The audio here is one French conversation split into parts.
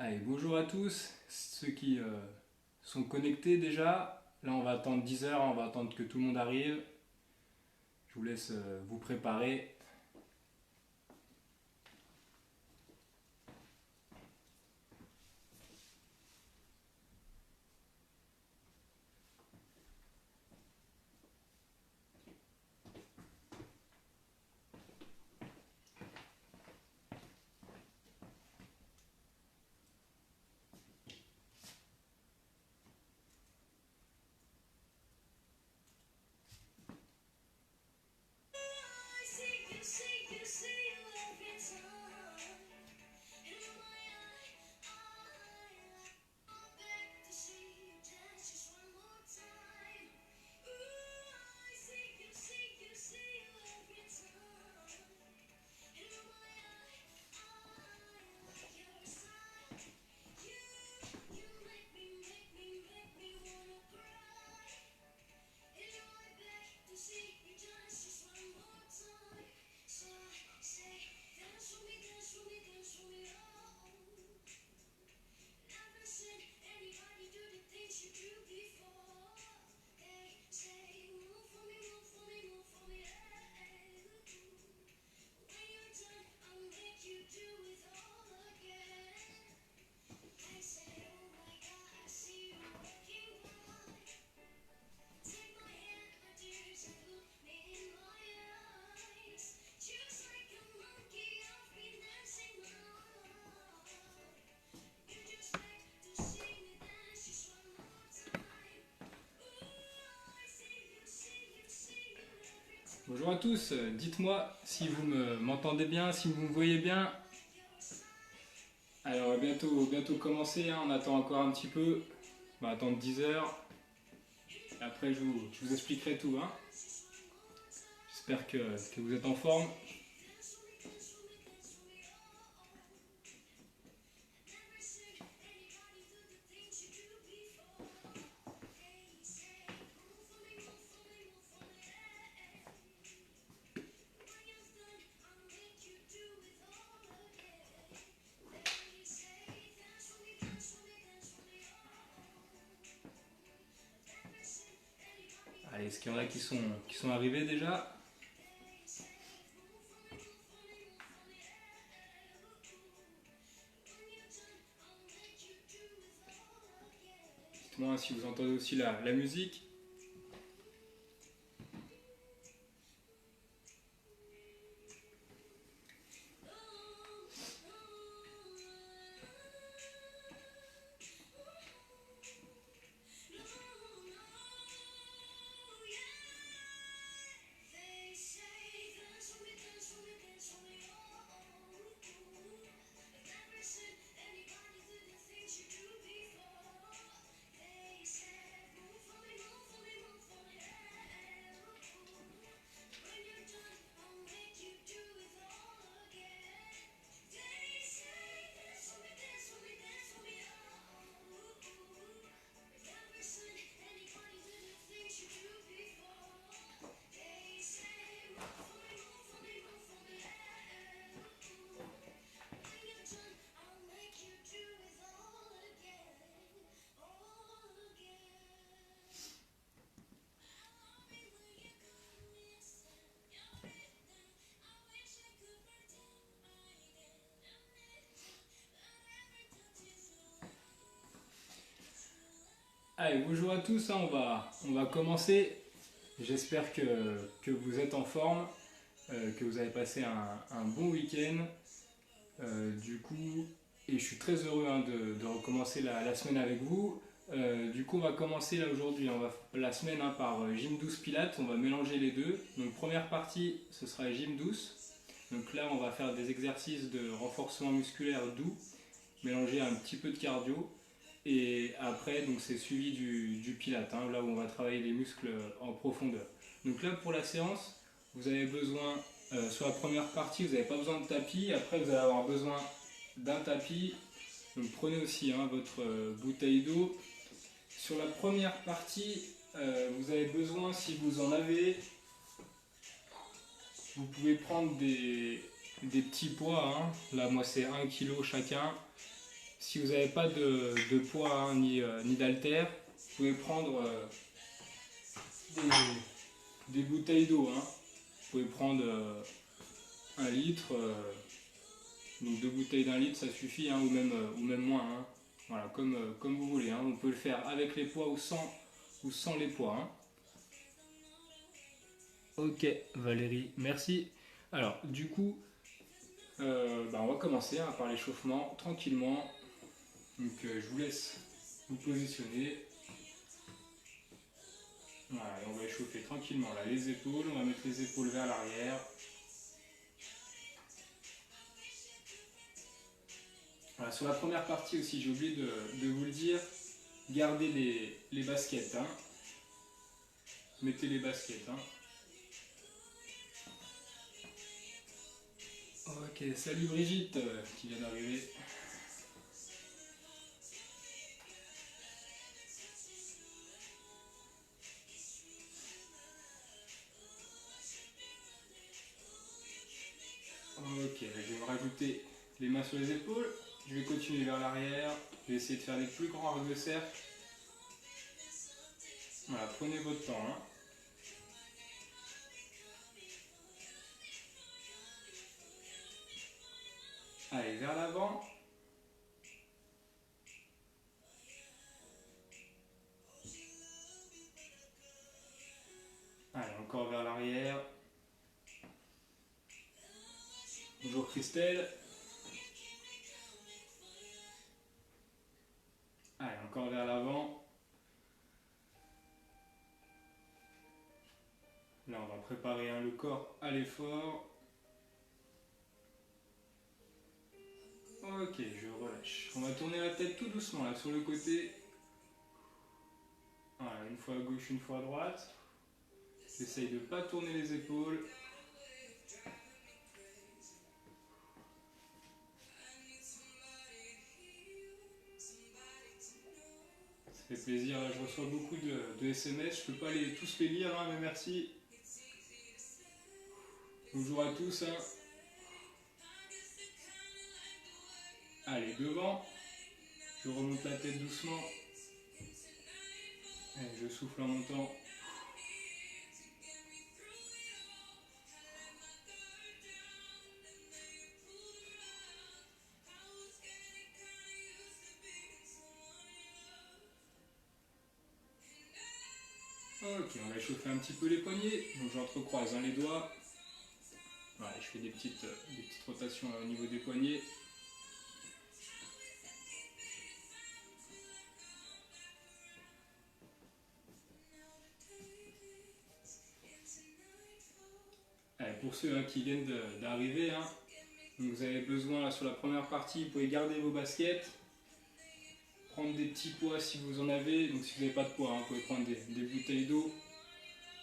Allez, bonjour à tous, ceux qui sont connectés déjà. Là, on va attendre 10 heures, on va attendre que tout le monde arrive. Je vous laisse vous préparer. Bonjour à tous, dites-moi si vous m'entendez bien, si vous me voyez bien. Alors, on va bientôt commencer, hein, on attend encore un petit peu. On va attendre 10 heures. Après, je vous expliquerai tout, hein. J'espère que vous êtes en forme. Allez, est-ce qu'il y en a qui sont arrivés déjà? Dites-moi si vous entendez aussi la musique. Allez, bonjour à tous, hein, on va commencer. J'espère que vous êtes en forme, que vous avez passé un bon week-end. Du coup, et je suis très heureux, hein, de recommencer la semaine avec vous. Du coup, on va commencer là aujourd'hui, on va la semaine, hein, par gym douce pilates. On va mélanger les deux. Donc première partie, ce sera gym douce. Donc là, on va faire des exercices de renforcement musculaire doux, mélangé à un petit peu de cardio. Et après, donc c'est suivi du pilate, hein, là où on va travailler les muscles en profondeur. Donc là, pour la séance, vous avez besoin, sur la première partie, vous n'avez pas besoin de tapis. Après, vous allez avoir besoin d'un tapis. Donc prenez aussi, hein, votre bouteille d'eau. Sur la première partie, vous avez besoin, si vous en avez, vous pouvez prendre des petits poids, hein. Là, moi, c'est 1 kg chacun. si vous n'avez pas de poids hein, ni d'haltère, vous pouvez prendre des bouteilles d'eau. Hein. Vous pouvez prendre 1 litre, donc 2 bouteilles d'1 litre ça suffit, hein, ou même moins. Hein. Voilà, comme vous voulez. Hein. On peut le faire avec les poids ou sans les poids. Hein. Ok Valérie, merci. Alors du coup, on va commencer hein, par l'échauffement tranquillement. Donc je vous laisse vous positionner. Voilà, et on va échauffer tranquillement là, les épaules. On va mettre les épaules vers l'arrière. Voilà, sur la première partie aussi, j'ai oublié de vous le dire, gardez les baskets. Hein. Mettez les baskets. Hein. Ok, salut Brigitte qui vient d'arriver. Ok, là, je vais me rajouter les mains sur les épaules. Je vais continuer vers l'arrière. Je vais essayer de faire des plus grands arcs de cercle. Voilà, prenez votre temps. Hein. Allez, vers l'avant. Allez, encore vers l'arrière. Bonjour Christelle. Allez, encore vers l'avant. Là, on va préparer hein, le corps à l'effort. Ok, je relâche. On va tourner la tête tout doucement là sur le côté. Voilà, une fois à gauche, une fois à droite. J'essaye de ne pas tourner les épaules. Ça fait plaisir, là, je reçois beaucoup de SMS. Je ne peux pas tous les lire, hein, mais merci. Bonjour à tous. Hein. Allez, devant. Je remonte la tête doucement. Et je souffle en montant. Ok, on va échauffer un petit peu les poignets. Donc j'entrecroise hein, les doigts. Voilà, je fais des petites rotations au niveau des poignets. Allez, pour ceux hein, qui viennent d'arriver, hein, vous avez besoin là, sur la première partie, vous pouvez garder vos baskets. Prendre des petits poids si vous en avez. Donc si vous n'avez pas de poids, hein, vous pouvez prendre des bouteilles d'eau.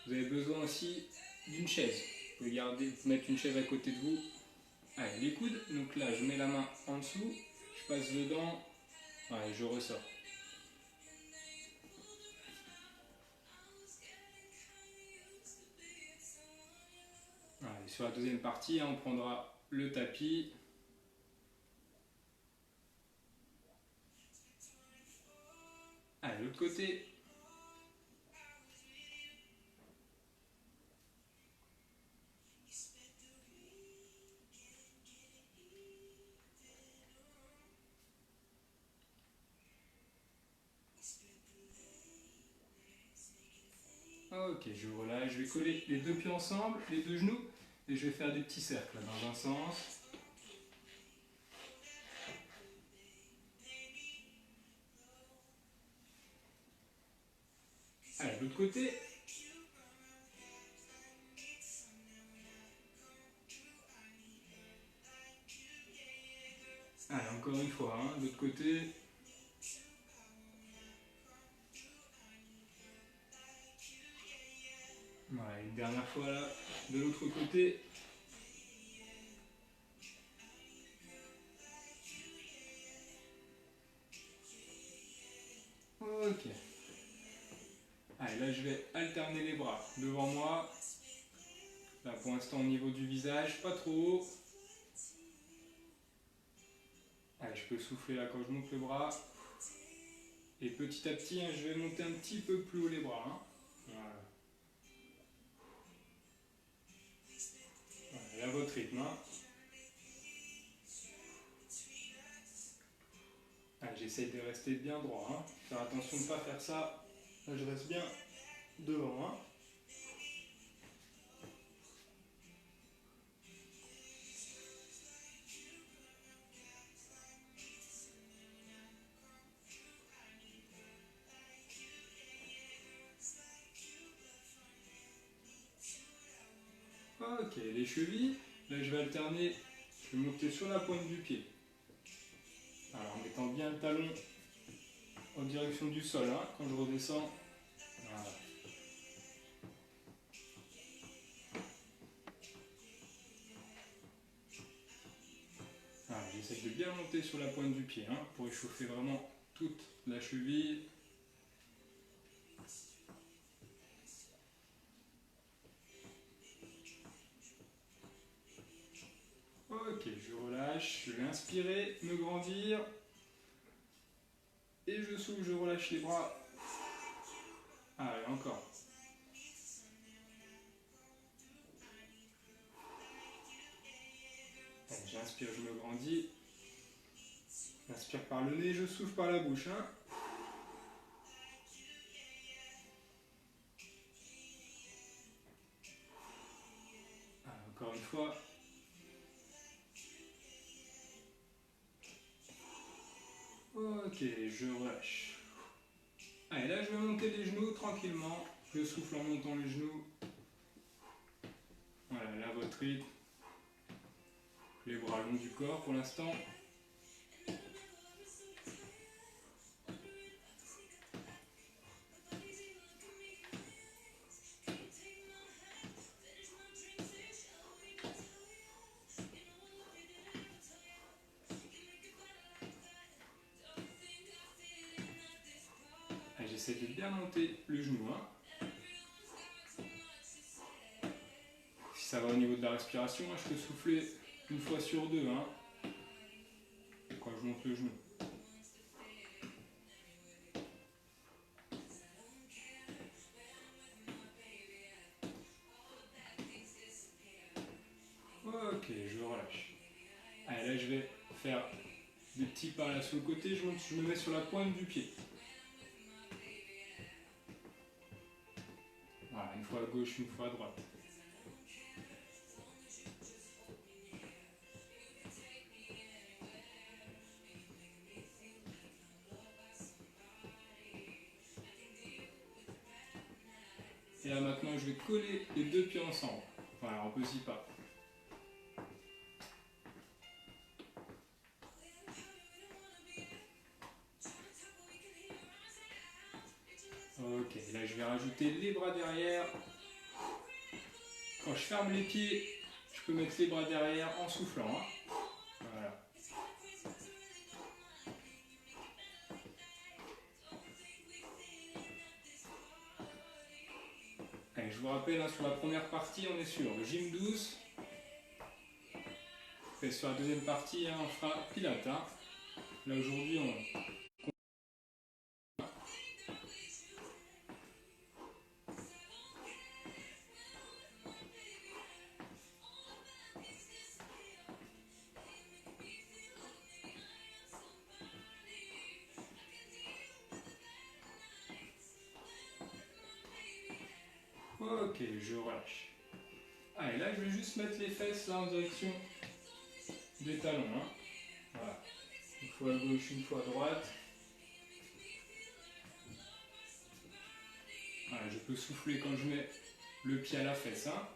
Vous avez besoin aussi d'une chaise. Vous pouvez mettre une chaise à côté de vous. Allez, les coudes. Donc là, je mets la main en dessous. Je passe dedans. Allez, je ressors. Allez, sur la deuxième partie, hein, on prendra le tapis. Allez, l'autre côté. Ok, je relâche. Je vais coller les deux pieds ensemble, les deux genoux, et je vais faire des petits cercles là, dans un sens. Allez, de l'autre côté. Allez, encore une fois, hein, de l'autre côté. Voilà, une dernière fois là, de l'autre côté. Ok. Allez, là je vais alterner les bras devant moi. Là pour l'instant au niveau du visage, pas trop haut. Allez, Allez, je peux souffler là quand je monte le bras. Et petit à petit, hein, je vais monter un petit peu plus haut les bras. Hein. Voilà. Voilà, à votre rythme. Hein. J'essaye de rester bien droit. Hein. Faire attention de ne pas faire ça. Là, je reste bien devant. Hein. Ok, les chevilles. Là, je vais alterner. Je vais monter sur la pointe du pied. Alors, en mettant bien le talon en direction du sol. Hein, quand je redescends. Voilà. J'essaie de bien monter sur la pointe du pied hein, pour échauffer vraiment toute la cheville. Ok, je relâche, je vais inspirer, me grandir. Et je souffle, je relâche les bras. Allez, encore. J'inspire, je me grandis. J'inspire par le nez, je souffle par la bouche. Hein. Allez, encore une fois. Ok, je relâche. Allez, là je vais monter les genoux tranquillement. Je souffle en montant les genoux. Voilà, là votre rythme. Les bras longs du corps pour l'instant. J'essaie de bien monter le genou. Hein. Si ça va au niveau de la respiration, hein, je peux souffler une fois sur deux hein, quand je monte le genou. Ok, je relâche. Allez, là je vais faire des petits pas là sur le côté, je me mets sur la pointe du pied. Voilà, une fois à gauche, une fois à droite. Et là maintenant je vais coller les deux pieds ensemble. Voilà, on peut s'y pas. Ok, là je vais rajouter les bras derrière. Quand je ferme les pieds, je peux mettre les bras derrière en soufflant. Hein. Voilà. Allez, je vous rappelle, hein, sur la première partie, on est sur gym douce. Et sur la deuxième partie, hein, on fera pilates. Hein. Là aujourd'hui, on... Ok, je relâche. Allez, là je vais juste mettre les fesses là, en direction des talons. Hein. Voilà. Une fois à gauche, une fois à droite. Voilà, je peux souffler quand je mets le pied à la fesse. Hein.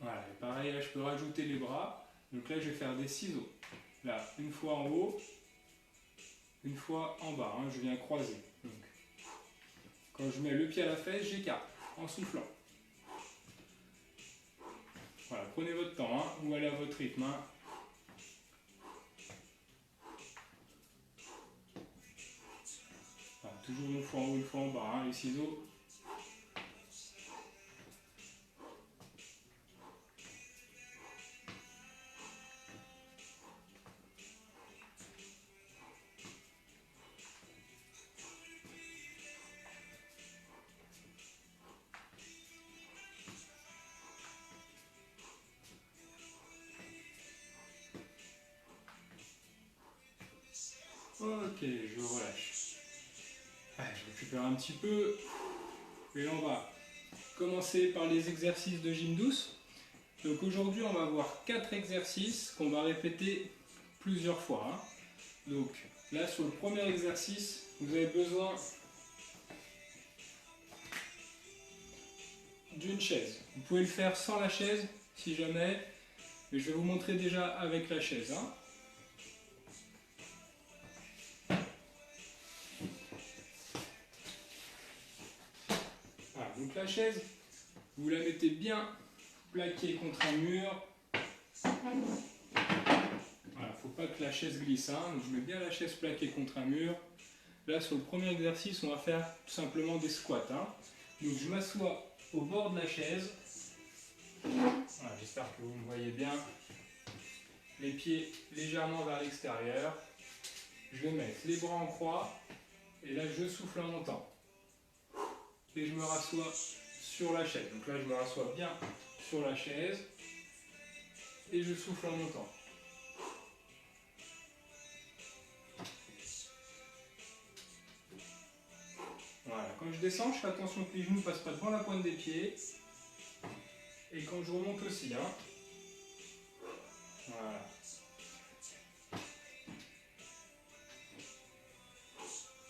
Voilà, et pareil, là je peux rajouter les bras. Donc là je vais faire des ciseaux. Là, une fois en haut, une fois en bas. Hein, je viens croiser. Donc, quand je mets le pied à la fesse, j'écarte en soufflant. Voilà, prenez votre temps, hein, ou allez à votre rythme. Hein. Voilà, toujours une fois en haut, une fois en bas, hein, les ciseaux. Ok, je relâche. Allez, je récupère un petit peu. Et là, on va commencer par les exercices de gym douce. Donc aujourd'hui, on va voir 4 exercices qu'on va répéter plusieurs fois, hein. Donc là, sur le premier exercice, vous avez besoin d'une chaise. Vous pouvez le faire sans la chaise, si jamais. Mais je vais vous montrer déjà avec la chaise, hein. Voilà, donc la chaise, vous la mettez bien plaquée contre un mur. Voilà, faut pas que la chaise glisse, hein. Donc je mets bien la chaise plaquée contre un mur. Là, sur le premier exercice, on va faire tout simplement des squats, hein. Donc je m'assois au bord de la chaise. Voilà, j'espère que vous me voyez bien. Les pieds légèrement vers l'extérieur. Je vais mettre les bras en croix. Et là, je souffle en montant. Et je me rassois sur la chaise. Donc là, je me rassois bien sur la chaise. Et je souffle en montant. Voilà, quand je descends, je fais attention que les genoux ne passent pas devant la pointe des pieds. Et quand je remonte aussi, hein. Voilà.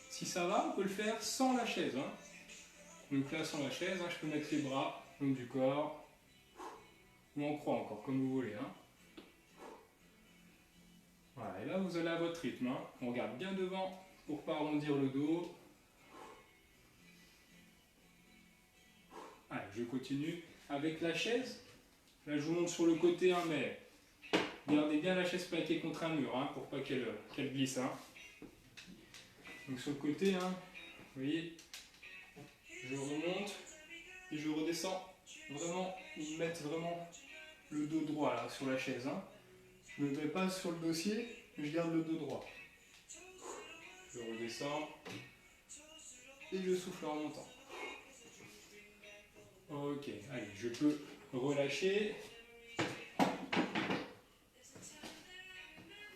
Si ça va, on peut le faire sans la chaise, hein. Donc là, sans la chaise, hein, je peux mettre les bras au long du corps. Ou en croix encore, comme vous voulez, hein. Voilà, et là, vous allez à votre rythme, hein. On regarde bien devant pour ne pas arrondir le dos. Allez, je continue avec la chaise. Là, je vous montre sur le côté, hein, mais gardez bien la chaise plaquée contre un mur, hein, pour pas qu'elle glisse, hein. Donc sur le côté, hein, vous voyez, je remonte et je redescends. Vraiment, mettre vraiment le dos droit là, sur la chaise, hein. Je ne me mets pas sur le dossier, mais je garde le dos droit. Je redescends et je souffle en montant. Ok, allez, je peux relâcher.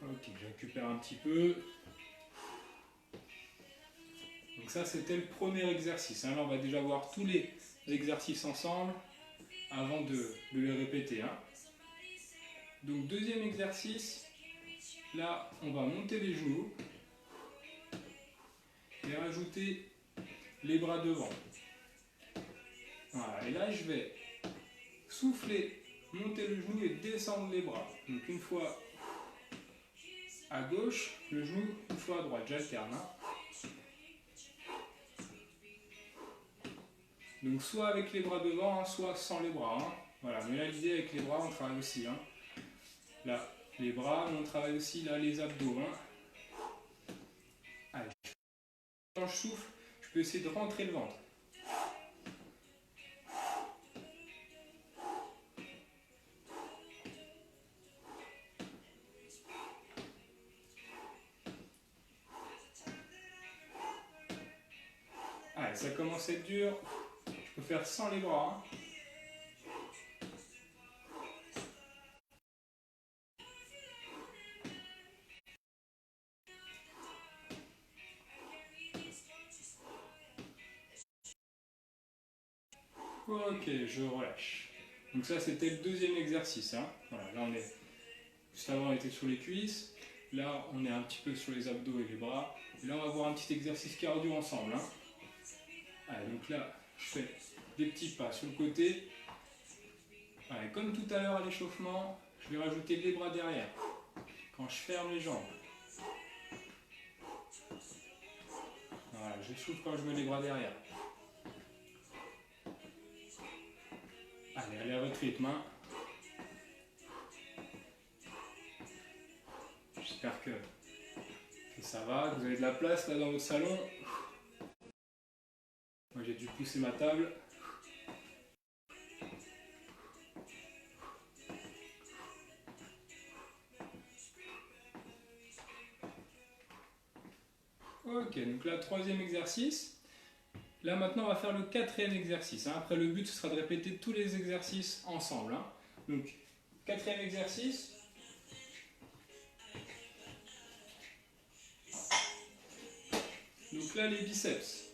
Ok, je récupère un petit peu. Donc ça, c'était le premier exercice, hein. Là, on va déjà voir tous les exercices ensemble avant de les répéter, hein. Donc deuxième exercice, là, on va monter les genoux et rajouter les bras devant. Voilà, et là, je vais souffler, monter le genou et descendre les bras. Donc une fois à gauche, le genou, une fois à droite, j'alterne, hein. Donc soit avec les bras devant, hein, soit sans les bras, hein. Voilà, mais là l'idée avec les bras, on travaille aussi, hein. Là, les bras, mais on travaille aussi là les abdos, hein. Allez. Quand je souffle, je peux essayer de rentrer le ventre. Allez, ça commence à être dur. Je peux faire sans les bras, hein. Ok, je relâche. Donc ça, c'était le deuxième exercice, hein. Voilà, là on est... Juste avant, on était sur les cuisses. Là, on est un petit peu sur les abdos et les bras. Et là, on va voir un petit exercice cardio ensemble, hein. Allez, donc là, je fais des petits pas sur le côté. Allez, comme tout à l'heure à l'échauffement, je vais rajouter les bras derrière. Quand je ferme les jambes. Voilà, je souffle quand je mets les bras derrière. Allez, allez à votre rythme, hein. J'espère que ça va, que vous avez de la place là dans votre salon. Moi j'ai dû pousser ma table. Ok, donc là, troisième exercice. Là maintenant on va faire le quatrième exercice, hein. Après le but ce sera de répéter tous les exercices ensemble, hein. Donc quatrième exercice. Donc là, les biceps.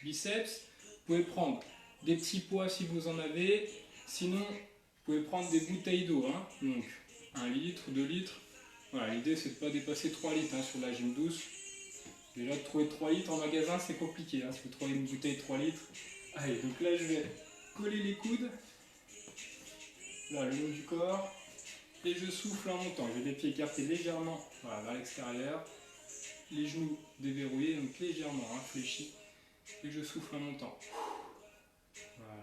Biceps, vous pouvez prendre des petits poids si vous en avez. Sinon, vous pouvez prendre des bouteilles d'eau. Hein. Donc, 1 litre, 2 litres. Voilà, l'idée, c'est de ne pas dépasser 3 litres hein, sur la gym douce. Déjà, de trouver 3 litres en magasin, c'est compliqué. Hein, si vous trouvez une bouteille de 3 litres. Allez, donc là, je vais coller les coudes. Là, le long du corps. Et je souffle en montant. J'ai les pieds écartés légèrement voilà, vers l'extérieur. Les genoux déverrouillés, donc légèrement hein, fléchis. Et je souffle en montant. Voilà.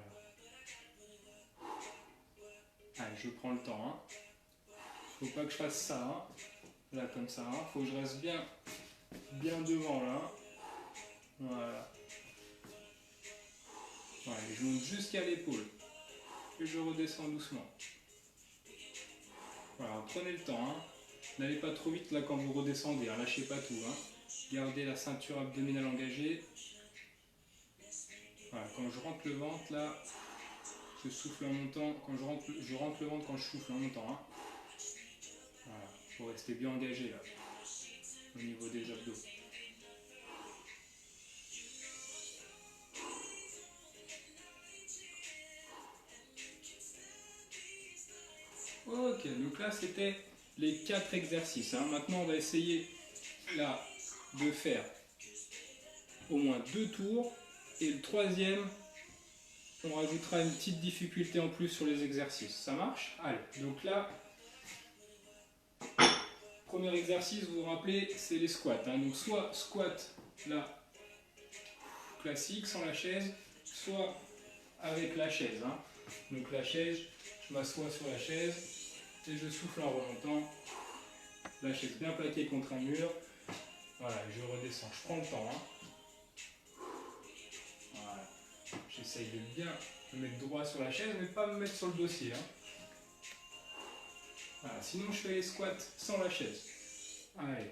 Allez, je prends le temps. Hein. Faut pas que je fasse ça. Hein. Là, comme ça. Hein. Faut que je reste bien devant là. Voilà. Voilà, je monte jusqu'à l'épaule. Et je redescends doucement. Voilà, prenez le temps. Hein. N'allez pas trop vite là quand vous redescendez. Hein. Lâchez pas tout. Hein. Gardez la ceinture abdominale engagée. Voilà, quand je rentre le ventre là, je souffle en montant. Quand je rentre le ventre quand je souffle en montant. Hein. Voilà, faut rester bien engagé là, au niveau des abdos. Ok, donc là c'était les 4 exercices. Hein. Maintenant on va essayer là de faire au moins 2 tours. Et le troisième, on rajoutera une petite difficulté en plus sur les exercices. Ça marche? Allez, donc là, premier exercice, vous vous rappelez, c'est les squats. Hein. Donc soit squat là, classique, sans la chaise, soit avec la chaise. Hein. Donc la chaise, je m'assois sur la chaise et je souffle en remontant. La chaise bien plaquée contre un mur. Voilà, je redescends, je prends le temps. Hein. Voilà. J'essaye de bien me mettre droit sur la chaise, mais pas me mettre sur le dossier. Hein. Voilà. Sinon, je fais les squats sans la chaise. Allez.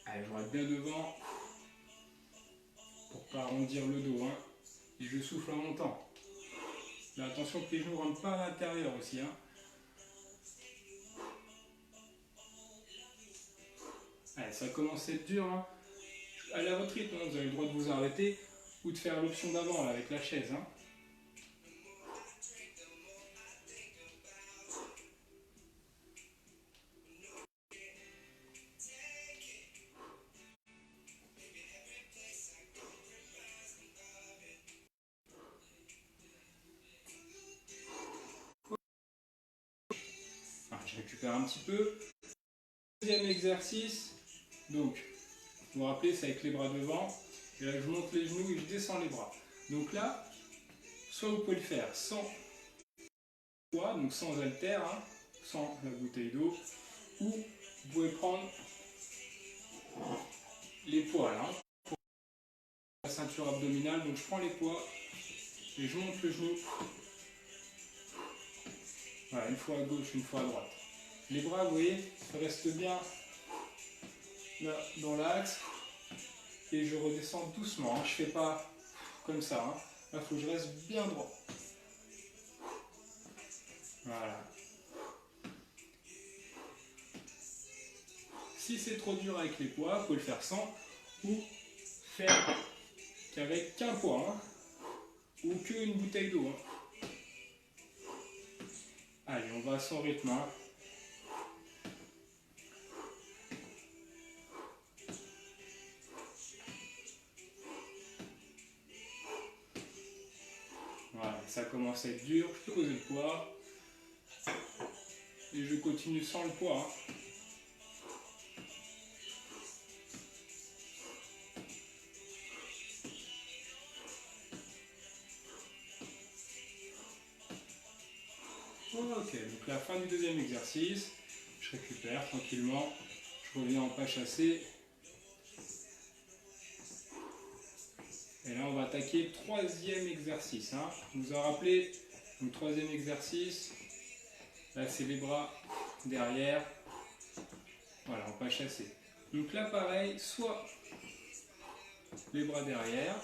Allez, je reste bien devant pour pas arrondir le dos. Hein. Et je souffle en montant. Mais attention que les genoux ne rentrent pas à l'intérieur aussi. Hein. Allez, ça commence à être dur. Hein. Allez à votre rythme, hein. Vous avez le droit de vous arrêter ou de faire l'option d'avant avec la chaise. Hein. Alors, je récupère un petit peu. Deuxième exercice. Donc, vous vous rappelez, c'est avec les bras devant. Et là, je monte les genoux et je descends les bras. Donc là, soit vous pouvez le faire sans poids, donc sans haltère, hein, sans la bouteille d'eau, ou vous pouvez prendre les poids là, pour la ceinture abdominale. Donc je prends les poids et je monte le genou. Voilà, une fois à gauche, une fois à droite. Les bras, vous voyez, restent bien là, dans l'axe. Et je redescends doucement. Hein. Je ne fais pas comme ça. Hein. Là, il faut que je reste bien droit. Voilà. Si c'est trop dur avec les poids, vous pouvez le faire sans ou faire qu'avec qu'un poids. Hein. Ou qu'une bouteille d'eau. Hein. Allez, on va à son rythme. Hein. Voilà, ça commence à être dur. Je peux poser le poids. Et je continue sans le poids. Hein. Ok, donc la fin du deuxième exercice, je récupère tranquillement, je reviens en pas chassé. Et là on va attaquer le troisième exercice. Hein. Vous vous en rappelez, le troisième exercice, là c'est les bras derrière, voilà, en pas chassé. Donc là pareil, soit les bras derrière,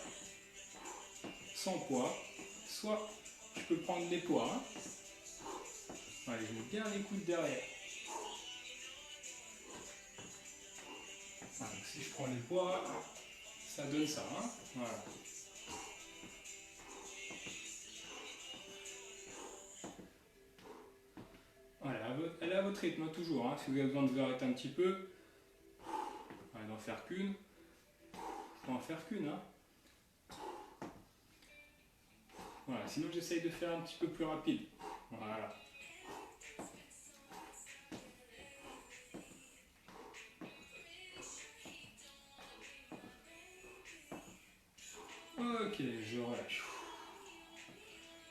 sans poids, soit tu peux prendre les poids. Hein. Allez, je mets bien les coudes derrière. Voilà, donc si je prends les poids, ça donne ça. Hein. Voilà. Voilà, elle est à votre rythme, hein, toujours. Hein. Si vous avez besoin de vous arrêter un petit peu, allez, d'en faire qu'une. Je peux en faire qu'une. Hein. Voilà, sinon j'essaye de faire un petit peu plus rapide. Voilà. Ok, je relâche.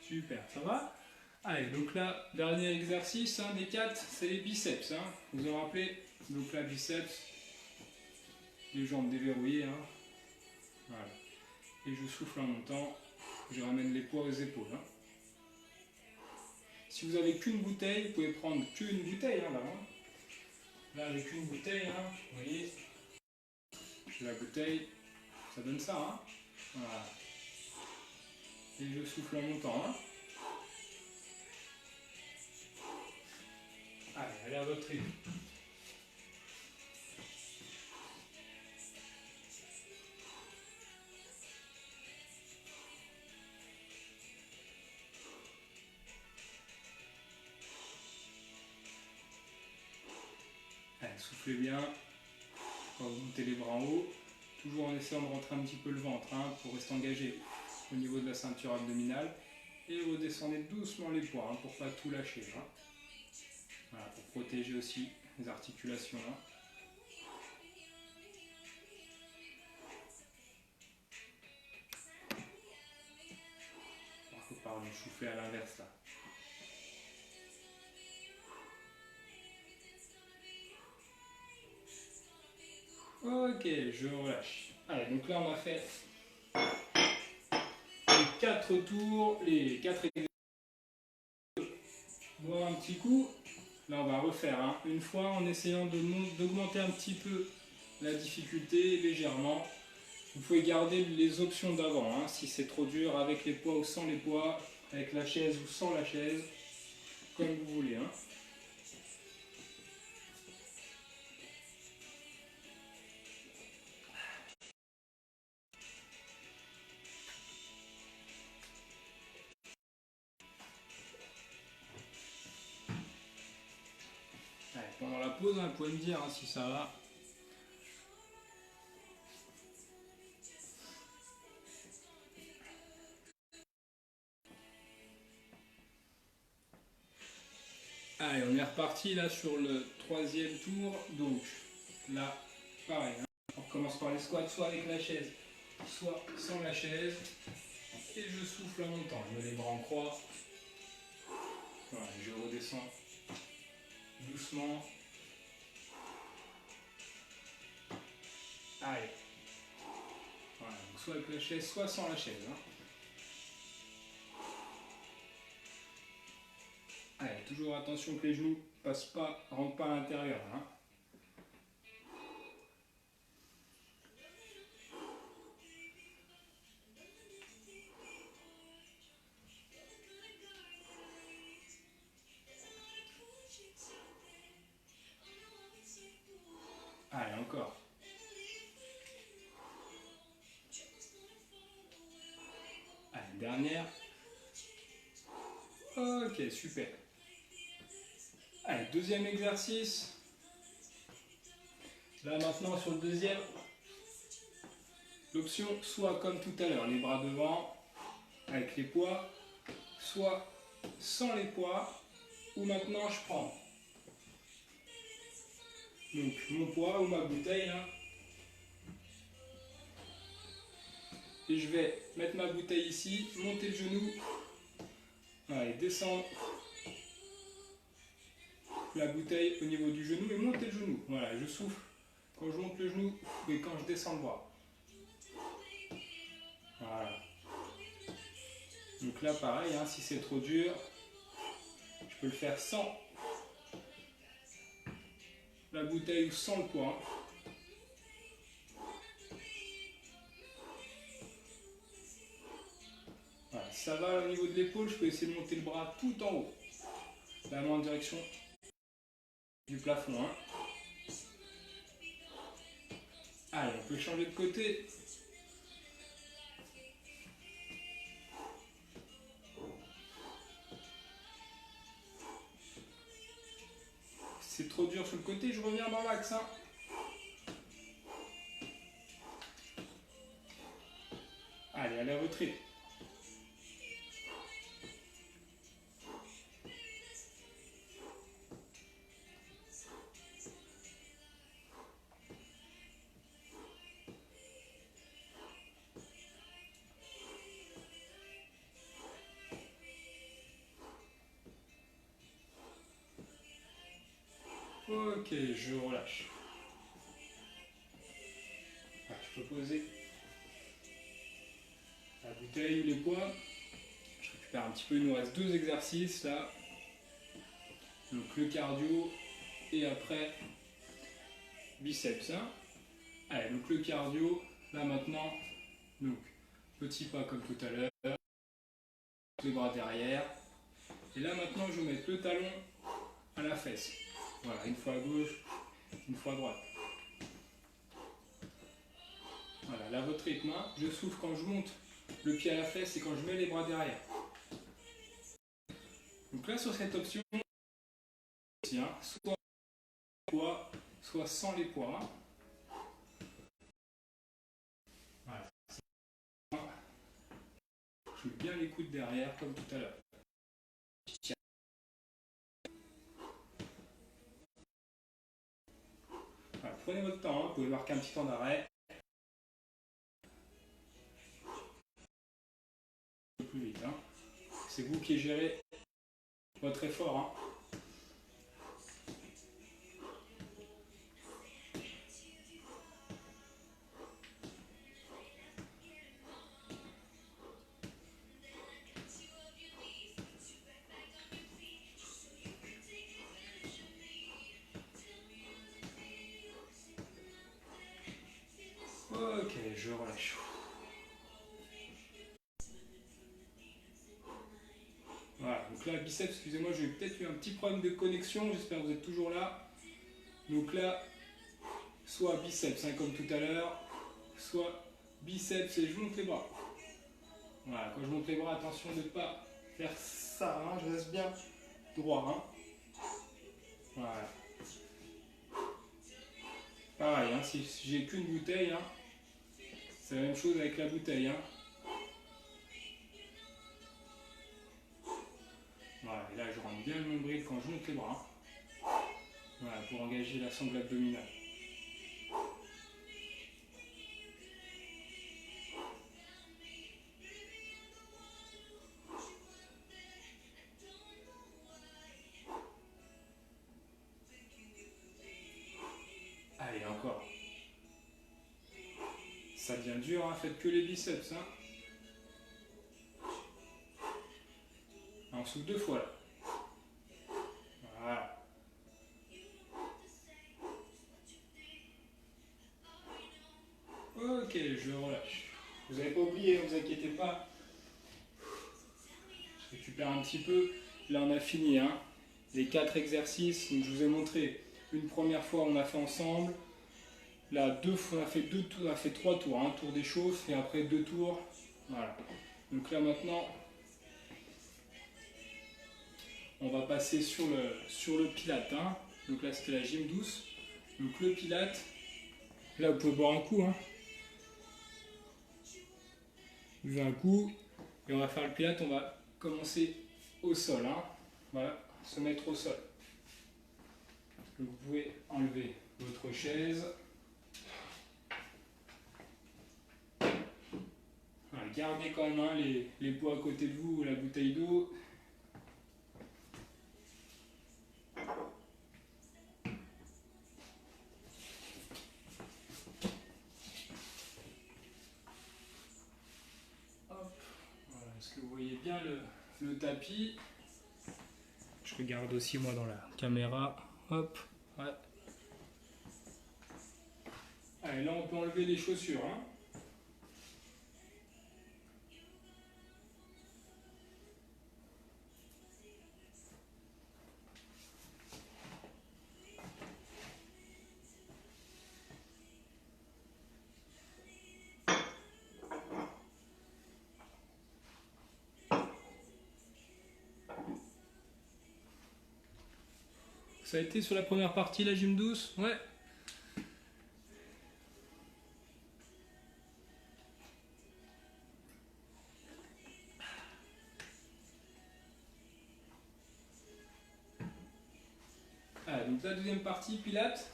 Super, ça va? Allez, donc là, dernier exercice, hein, des 4, c'est les biceps. Hein. Vous vous en rappelez? Donc là, biceps, les jambes déverrouillées. Hein. Voilà. Et je souffle en montant, je ramène les poids aux épaules. Hein. Si vous avez qu'une bouteille, vous pouvez prendre qu'une bouteille. Hein, là, hein. Là, avec une bouteille, hein, vous voyez, j'ai la bouteille, ça donne ça. Hein. Voilà. Et je souffle en montant. Hein. Allez, allez à votre rythme. Allez, soufflez bien. Quand vous montez les bras en haut, toujours en essayant de rentrer un petit peu le ventre hein, pour rester engagé au niveau de la ceinture abdominale. Et redescendez doucement les poids hein, pour ne pas tout lâcher. Hein. Voilà, pour protéger aussi les articulations. Hein. Il ne faut pas en chauffer à l'inverse là. Ok, je relâche. Allez, donc là on a fait les 4 tours, les 4 exercices. Voir un petit coup. Là on va refaire hein, une fois en essayant d'augmenter un petit peu la difficulté légèrement. Vous pouvez garder les options d'avant, hein, si c'est trop dur, avec les poids ou sans les poids, avec la chaise ou sans la chaise, comme vous voulez. Hein. Allez, pendant la pause, hein, vous pouvez me dire hein, si ça va. Allez, on est reparti là sur le 3e tour. Donc là, pareil, hein, on commence par les squats, soit avec la chaise, soit sans la chaise. Et je souffle en montant. Je mets les bras en croix. Voilà, je redescends doucement. Allez. Voilà, donc soit avec la chaise, soit sans la chaise. Hein. Allez, toujours attention que les genoux passent pas, rentrent pas à l'intérieur. Hein. Allez, encore. Allez, dernière. Ok, super. Allez, 2e exercice. Là maintenant sur le 2e, l'option soit comme tout à l'heure, les bras devant avec les poids, soit sans les poids, ou maintenant je prends donc mon poids ou ma bouteille là, et je vais mettre ma bouteille ici, monter le genou, allez, descendre la bouteille au niveau du genou et monter le genou. Voilà, je souffle quand je monte le genou et quand je descends le bras. Voilà. Donc là pareil, hein, si c'est trop dur, je peux le faire sans la bouteille ou sans le poids. Voilà. Si ça va au niveau de l'épaule, je peux essayer de monter le bras tout en haut. La main en direction du plafond. Hein. Allez, on peut changer de côté. Si c'est trop dur sur le côté, je reviens dans l'axe. Hein. Allez, à la retraite. Ok, je relâche. Ah, je peux poser la bouteille ou les poids. Je récupère un petit peu, il nous reste 2 exercices là. Donc le cardio et après biceps. Hein. Allez, donc le cardio, là maintenant, donc petit pas comme tout à l'heure, les bras derrière. Et là maintenant je vais mettre le talon à la fesse. Voilà, une fois à gauche, une fois à droite. Voilà, là votre rythme, hein. Je souffle quand je monte le pied à la fesse et quand je mets les bras derrière. Donc là sur cette option, hein, soit poids, soit sans les poids. Hein. Voilà. Je mets bien les coudes derrière comme tout à l'heure. Voilà, prenez votre temps, hein. Vous pouvez marquer un petit temps d'arrêt. Un peu plus vite. Hein. C'est vous qui gérez votre effort. Hein. Ok, je relâche. Voilà, donc là, biceps, excusez-moi, j'ai peut-être eu un petit problème de connexion, j'espère que vous êtes toujours là. Donc là, soit biceps, hein, comme tout à l'heure, soit biceps et je monte les bras. Voilà, quand je monte les bras, attention de ne pas faire ça, hein, je reste bien droit. Hein. Voilà. Pareil, hein, si j'ai qu'une bouteille, hein, c'est la même chose avec la bouteille. Hein. Voilà, et là je rentre bien le nombril quand je monte les bras. Voilà, pour engager la sangle abdominale. Allez, encore. Ça devient dur, hein, faites que les biceps. Hein. On souffle 2 fois là. Voilà. Ok, je relâche. Vous n'avez pas oublié, ne vous inquiétez pas. Je récupère un petit peu. Là, on a fini. Hein. Les 4 exercices. Donc, je vous ai montré. Une première fois, on a fait ensemble. Là, on a fait 2 tours, on a fait 3 tours. Un tour d'échauffe et après 2 tours. Voilà. Donc là, maintenant, on va passer sur le pilate. Hein. Donc là, c'était la gym douce. Donc le pilate. Là, vous pouvez boire un coup. Hein. Buvez un coup. Et on va faire le pilate. On va commencer au sol. Hein. Voilà, se mettre au sol. Donc vous pouvez enlever votre chaise. Voilà, gardez quand même hein, les pots à côté de vous ou la bouteille d'eau. Est-ce que vous voyez bien le tapis? Je regarde aussi moi dans la caméra. Hop, ouais. Allez, là on peut enlever les chaussures. Hein. Ça a été sur la première partie la gym douce? Ouais. Ah, donc la deuxième partie, pilates.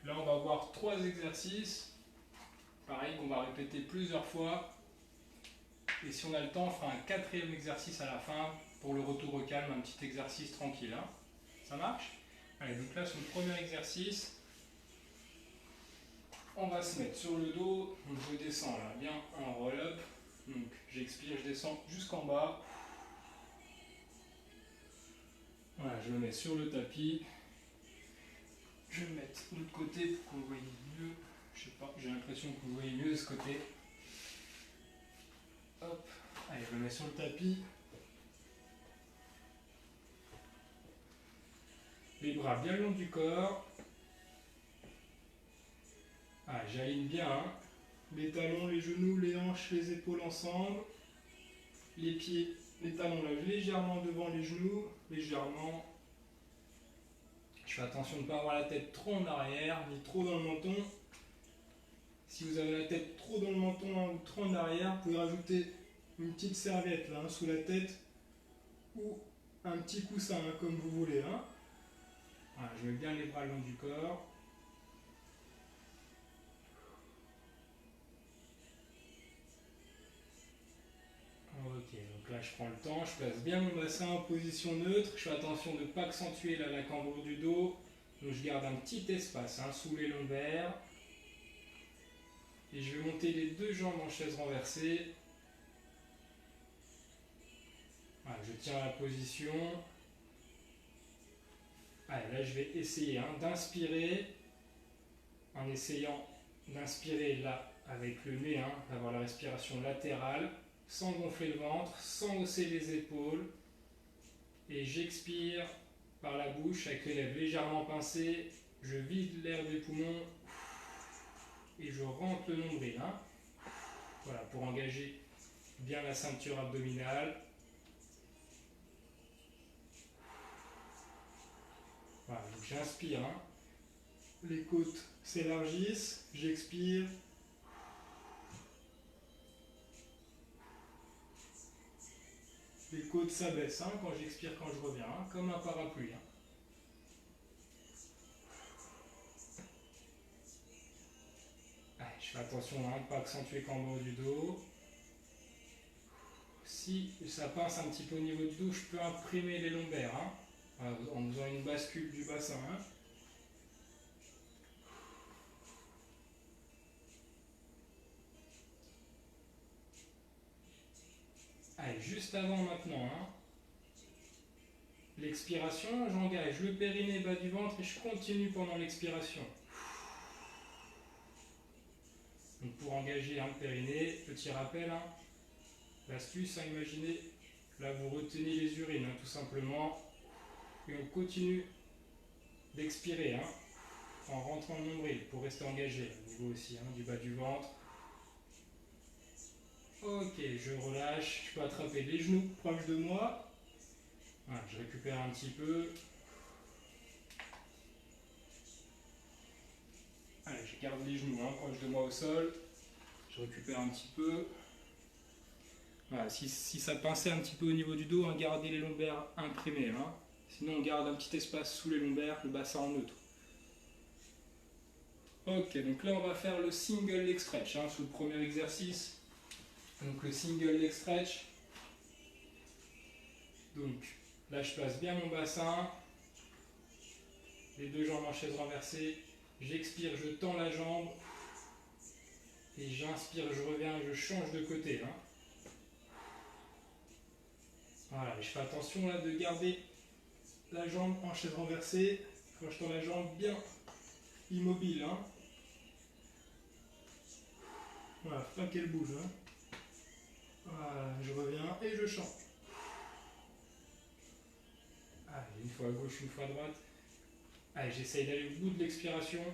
Là, on va voir 3 exercices. Pareil, qu'on va répéter plusieurs fois. Et si on a le temps, on fera un 4e exercice à la fin pour le retour au calme, un petit exercice tranquille. Hein. Ça marche? Allez, donc là, sur le premier exercice, on va se mettre sur le dos. Donc je descends là, bien en roll-up. Donc j'expire, je descends jusqu'en bas. Voilà, je me mets sur le tapis. Je vais me mettre de l'autre côté pour que vous voyez mieux. Je sais pas, j'ai l'impression que vous voyez mieux de ce côté. Hop, allez, je me mets sur le tapis. Les bras bien le long du corps. Ah, j'aligne bien. Hein. Les talons, les genoux, les hanches, les épaules ensemble. Les pieds, les talons lèvent légèrement devant les genoux, légèrement. Je fais attention de ne pas avoir la tête trop en arrière, ni trop dans le menton. Si vous avez la tête trop dans le menton hein, ou trop en arrière, vous pouvez rajouter une petite serviette là, hein, sous la tête ou un petit coussin, hein, comme vous voulez. Hein. Voilà, je mets bien les bras le long du corps. Ok, donc là je prends le temps, je place bien mon bassin en position neutre, je fais attention de ne pas accentuer la cambrure du dos, donc je garde un petit espace hein, sous les lombaires. Et je vais monter les 2 jambes en chaise renversée. Voilà, je tiens la position. Allez, là je vais essayer hein, d'inspirer, en essayant d'inspirer là avec le nez, hein, d'avoir la respiration latérale, sans gonfler le ventre, sans hausser les épaules. Et j'expire par la bouche avec les lèvres légèrement pincées. Je vide l'air des poumons et je rentre le nombril. Hein. Voilà, pour engager bien la ceinture abdominale. Voilà, donc j'inspire. Hein. Les côtes s'élargissent, j'expire. Les côtes s'abaissent hein, quand j'expire, quand je reviens, hein, comme un parapluie. Hein. Allez, je fais attention hein, de ne pas accentuer le cambrure du dos. Si ça pince un petit peu au niveau du dos, je peux imprimer les lombaires hein, en faisant une bascule du bassin. Hein. Allez, juste avant maintenant, hein, l'expiration, j'engage le périnée bas du ventre et je continue pendant l'expiration. Donc pour engager hein, le périnée, petit rappel, hein, l'astuce, hein, imaginez, là vous retenez les urines hein, tout simplement et on continue d'expirer hein, en rentrant le nombril pour rester engagé au niveau aussi hein, du bas du ventre. Ok, je relâche, je peux attraper les genoux proches de moi. Voilà, je récupère un petit peu. Allez, je garde les genoux hein, proches de moi au sol. Je récupère un petit peu. Voilà, si ça pinçait un petit peu au niveau du dos, hein, gardez les lombaires imprimés. Hein. Sinon, on garde un petit espace sous les lombaires, le bassin en neutre. Ok, donc là, on va faire le single leg stretch hein, sous le premier exercice. Donc le single leg stretch. Donc là, je place bien mon bassin. Les 2 jambes en chaise renversée. J'expire, je tends la jambe. Et j'inspire, je reviens, je change de côté. Hein. Voilà, et je fais attention là de garder la jambe en chaise renversée. Quand je tends la jambe bien immobile. Hein. Voilà, faut pas qu'elle bouge. Hein. Voilà, je reviens et je change. Allez, une fois à gauche, une fois à droite. Allez, j'essaye d'aller au bout de l'expiration.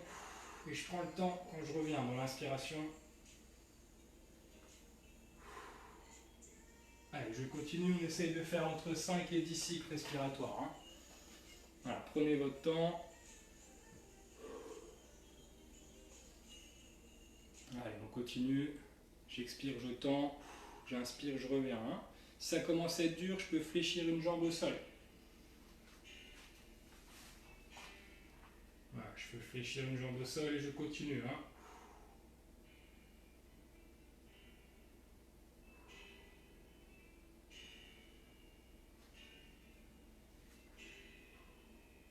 Et je prends le temps quand je reviens dans l'inspiration. Allez, Allez, je continue, on essaye de faire entre 5 et 10 cycles respiratoires. Hein. Voilà, prenez votre temps. Allez, on continue. J'expire, je tends. J'inspire, je reviens. Hein. Si ça commence à être dur, je peux fléchir une jambe au sol. Voilà, je peux fléchir une jambe au sol et je continue. Hein.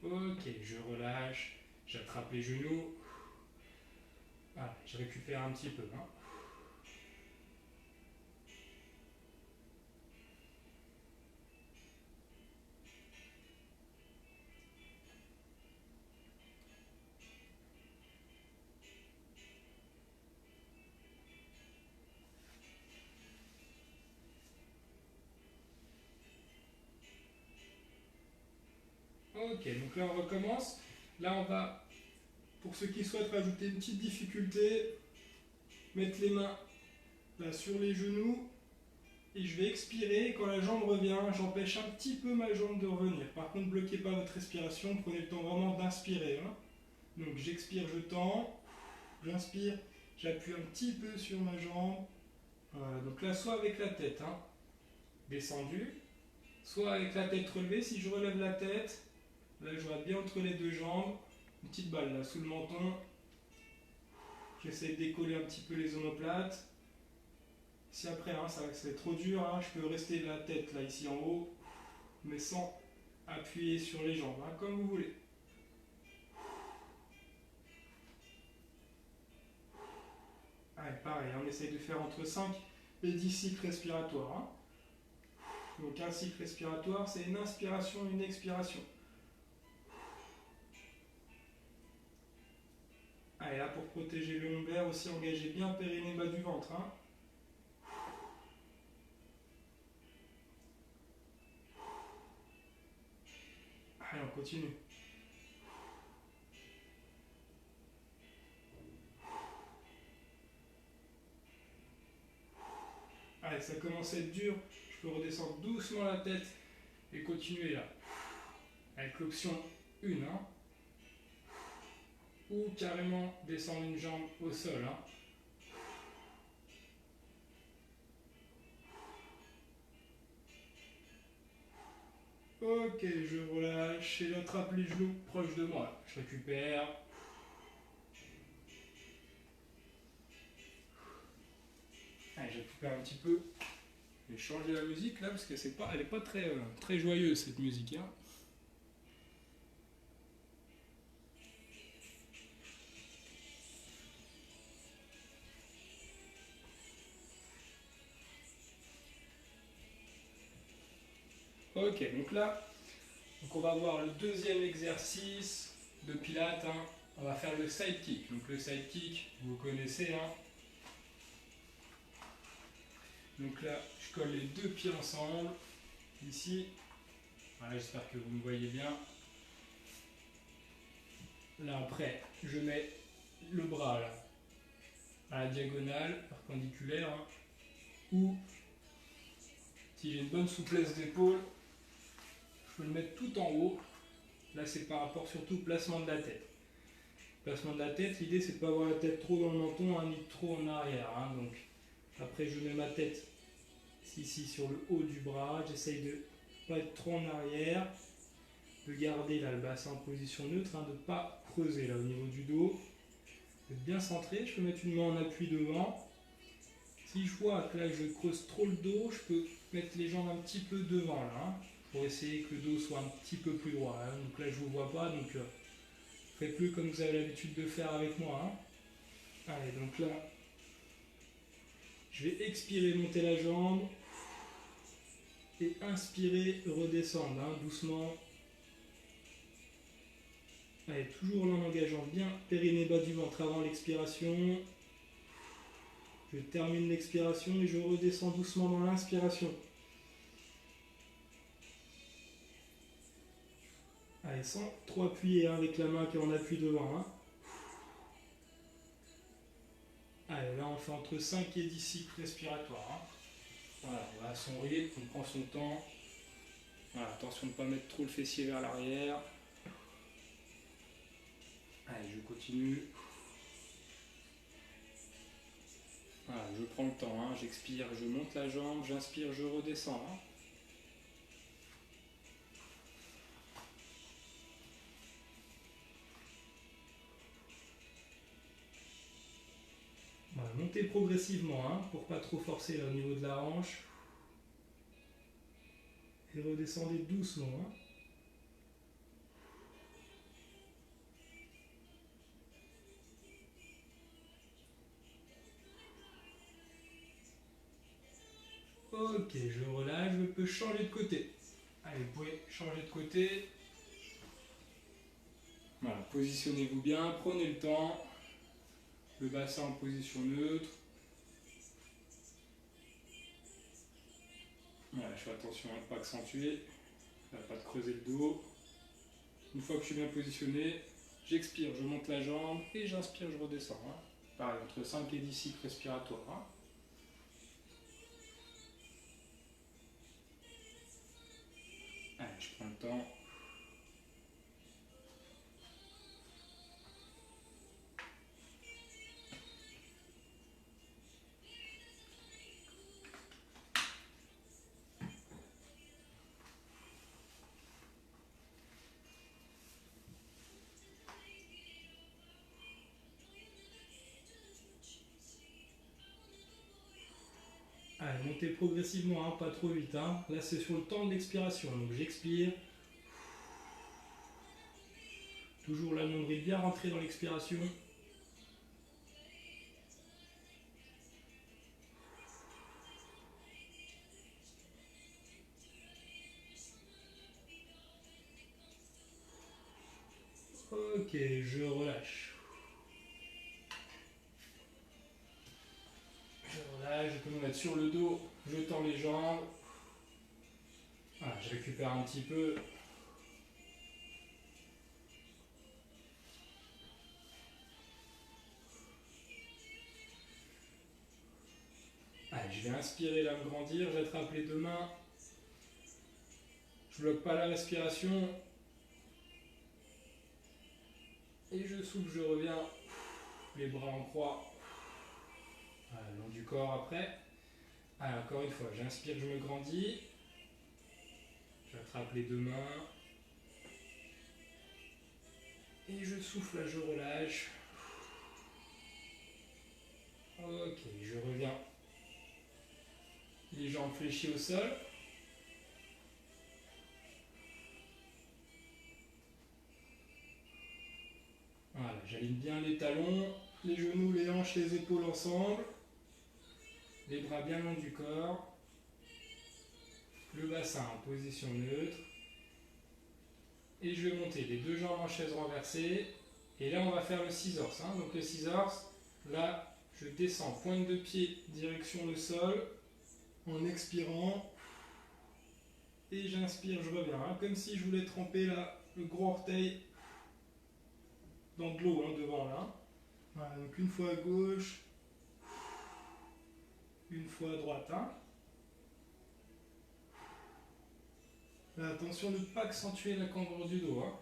Ok, je relâche, j'attrape les genoux. Voilà, je récupère un petit peu. Hein. Ok, donc là on recommence. Là on va, pour ceux qui souhaitent rajouter une petite difficulté, mettre les mains là sur les genoux et je vais expirer. Quand la jambe revient, j'empêche un petit peu ma jambe de revenir. Par contre, bloquez pas votre respiration, prenez le temps vraiment d'inspirer. Hein. Donc j'expire, je tends, j'inspire, j'appuie un petit peu sur ma jambe. Voilà, donc là soit avec la tête, hein, descendue, soit avec la tête relevée. Si je relève la tête, là je vois bien entre les deux jambes, une petite balle là sous le menton. J'essaie de décoller un petit peu les omoplates. Si après hein, c'est trop dur, hein, je peux rester la tête là ici en haut, mais sans appuyer sur les jambes, hein, comme vous voulez. Allez, pareil, on essaye de faire entre 5 et 10 cycles respiratoires. Hein. Donc un cycle respiratoire, c'est une inspiration, une expiration. Allez, là pour protéger le lombaire aussi, engagez bien le périnée bas du ventre. Hein. Allez, on continue. Allez, ça commence à être dur. Je peux redescendre doucement la tête et continuer là. Avec l'option 1. Hein. Ou carrément descendre une jambe au sol. Hein. Ok, je relâche et j'attrape les genoux proches de moi. Je récupère. Allez, je récupère un petit peu. Je vais changer la musique là parce que elle n'est pas très, très joyeuse cette musique. Hein. Ok, donc là, on va voir le deuxième exercice de Pilates. Hein. On va faire le side kick. Donc le side kick, vous connaissez. Hein. Donc là, je colle les deux pieds ensemble. Ici. Voilà, j'espère que vous me voyez bien. Là après, je mets le bras là, à la diagonale, perpendiculaire. Hein. Ou si j'ai une bonne souplesse d'épaule, je peux le mettre tout en haut. Là, c'est par rapport surtout au placement de la tête. Placement de la tête, l'idée c'est de ne pas avoir la tête trop dans le menton, hein, ni trop en arrière. Hein. Donc, après, je mets ma tête ici sur le haut du bras. J'essaye de ne pas être trop en arrière, de garder là, le bassin en position neutre, hein, de ne pas creuser là au niveau du dos. D'être bien centré. Je peux mettre une main en appui devant. Si je vois que là je creuse trop le dos, je peux mettre les jambes un petit peu devant là. Hein. Pour essayer que le dos soit un petit peu plus droit. Hein. Donc là je ne vous vois pas, donc faites-le comme vous avez l'habitude de faire avec moi. Hein. Allez, donc là, je vais expirer, monter la jambe et inspirer, redescendre hein, doucement. Allez, toujours là en engageant bien périnée bas du ventre avant l'expiration. Je termine l'expiration et je redescends doucement dans l'inspiration. Allez, sans trop appuyer hein, avec la main qui est en appui devant. Hein. Allez, là on fait entre 5 et 10 cycles respiratoires. Hein. Voilà, on va à son rythme, on prend son temps. Voilà, attention de ne pas mettre trop le fessier vers l'arrière. Allez, je continue. Voilà, je prends le temps, hein. J'expire, je monte la jambe, j'inspire, je redescends. Hein. Voilà, montez progressivement, hein, pour pas trop forcer là, au niveau de la hanche. Et redescendez doucement. Hein. Ok, je relâche, je peux changer de côté. Allez, vous pouvez changer de côté. Voilà, positionnez-vous bien, prenez le temps. Le bassin en position neutre. Voilà, je fais attention à ne pas accentuer, à ne pas de creuser le dos. Une fois que je suis bien positionné, j'expire, je monte la jambe et j'inspire, je redescends. Hein. Pareil, entre 5 et 10 cycles respiratoires. Hein. Allez, je prends le temps. Allez, montez progressivement, hein, pas trop vite. Hein. Là, c'est sur le temps de l'expiration. Donc, j'expire. Toujours la nombril bien rentré dans l'expiration. Ok, je relâche. Je relâche, je peux me mettre sur le dos, je tends les jambes. Voilà, je récupère un petit peu. Allez, je vais inspirer, là, me grandir, j'attrape les deux mains. Je bloque pas la respiration. Et je souffle, je reviens. Les bras en croix. Voilà, le long du corps après. Allez, encore une fois, j'inspire, je me grandis. J'attrape les deux mains. Et je souffle, là, je relâche. Ok, je reviens. Les jambes fléchies au sol. Voilà, j'aligne bien les talons, les genoux, les hanches, les épaules ensemble. Les bras bien longs du corps. Le bassin en position neutre. Et je vais monter les deux jambes en chaise renversée. Et là, on va faire le scissors. Hein. Donc le scissors, là, je descends pointe de pied, direction le sol, en expirant. Et j'inspire, je reviens. Hein. Comme si je voulais tremper là, le gros orteil dans de l'eau, hein, devant là. Voilà, donc une fois à gauche, une fois à droite. Hein. Là, attention de ne pas accentuer la cambrure du dos. Hein.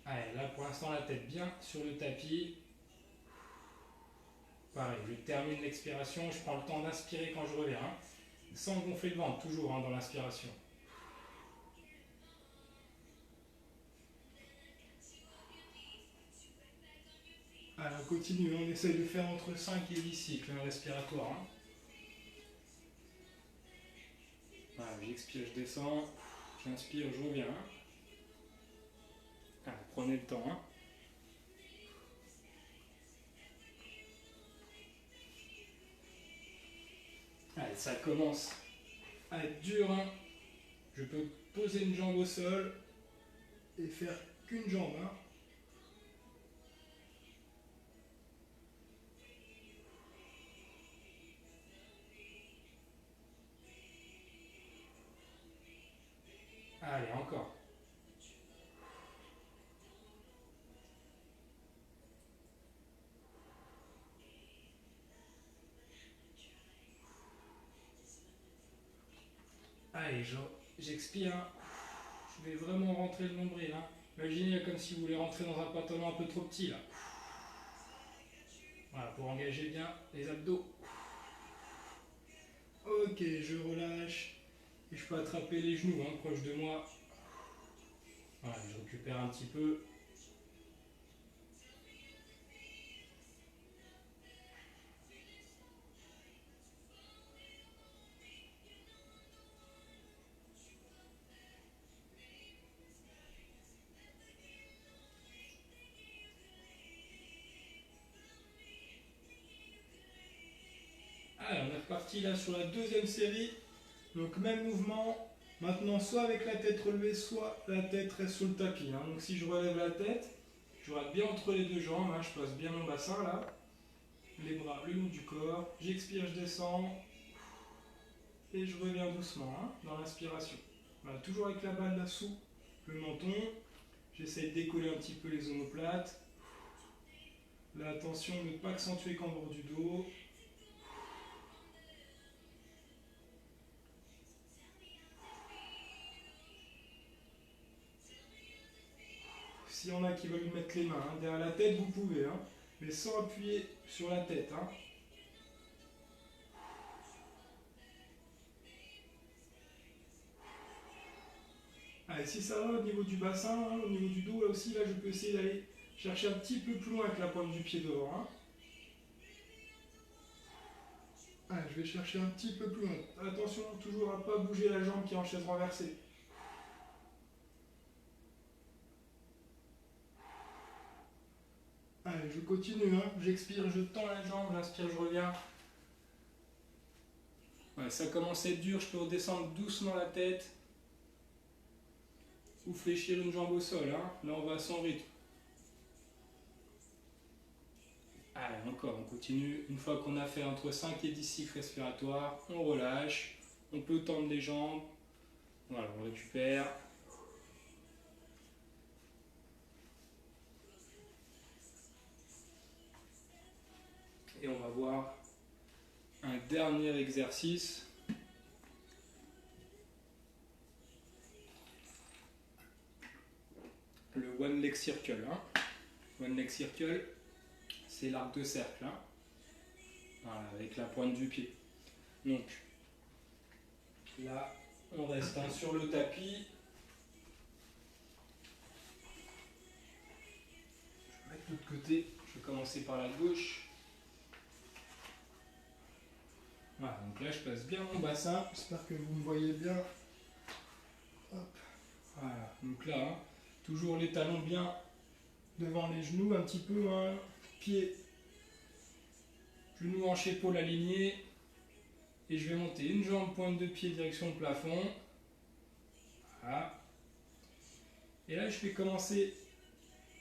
Allez, là pour l'instant la tête bien sur le tapis. Pareil, je termine l'expiration, je prends le temps d'inspirer quand je reviens. Hein. Sans gonfler le ventre, toujours hein, dans l'inspiration. Alors on continue, on essaye de faire entre 5 et 10 cycles respiratoires. Hein. Voilà, j'expire, je descends, j'inspire, je reviens. Allez, prenez le temps. Hein. Allez, ça commence à être dur. Hein. Je peux poser une jambe au sol et faire qu'une jambe. Hein. Allez, encore. Allez, j'expire. Hein. Je vais vraiment rentrer le nombril. Hein. Imaginez comme si vous voulez rentrer dans un pantalon un peu trop petit là. Voilà, pour engager bien les abdos. Ok, je relâche. Et je peux attraper les genoux hein, proche de moi. Voilà, je récupère un petit peu. Allez, on est reparti là sur la deuxième série. Donc même mouvement. Maintenant, soit avec la tête relevée, soit la tête reste sur le tapis. Hein. Donc si je relève la tête, je rate bien entre les deux jambes. Hein. Je place bien mon bassin là. Les bras le long du corps. J'expire, je descends. Et je reviens doucement hein, dans l'inspiration. Voilà, toujours avec la balle là sous le menton. J'essaie de décoller un petit peu les omoplates. Là, attention de ne pas accentuer qu'en bord du dos. S'il y en a qui veulent mettre les mains hein, derrière la tête, vous pouvez, hein, mais sans appuyer sur la tête. Hein. Allez, si ça va au niveau du bassin, hein, au niveau du dos, là aussi, là, je peux essayer d'aller chercher un petit peu plus loin avec la pointe du pied devant. Hein. Allez, je vais chercher un petit peu plus loin. Attention, toujours à ne pas bouger la jambe qui est en chaise renversée. Allez, je continue, hein. J'expire, je tends la jambe, j'inspire, je reviens. Ouais, ça commence à être dur, je peux redescendre doucement la tête. Ou fléchir une jambe au sol, hein. Là on va à son rythme. Allez, encore, on continue. Une fois qu'on a fait entre 5 et 10 cycles respiratoires, on relâche. On peut tendre les jambes. Voilà, on récupère. Et on va voir un dernier exercice. Le One Leg Circle. Hein. One Leg Circle, c'est l'arc de cercle. Hein. Voilà, avec la pointe du pied. Donc, là, on reste hein, sur le tapis. Je vais mettre l'autre côté. Je vais commencer par la gauche. Voilà, donc là, je place bien mon bassin. J'espère que vous me voyez bien. Hop. Voilà, donc là, hein, toujours les talons bien devant les genoux, un petit peu, hein, pied, genou, hanche, épaule alignés. Et je vais monter une jambe, pointe de pied, direction le plafond. Voilà. Et là, je vais commencer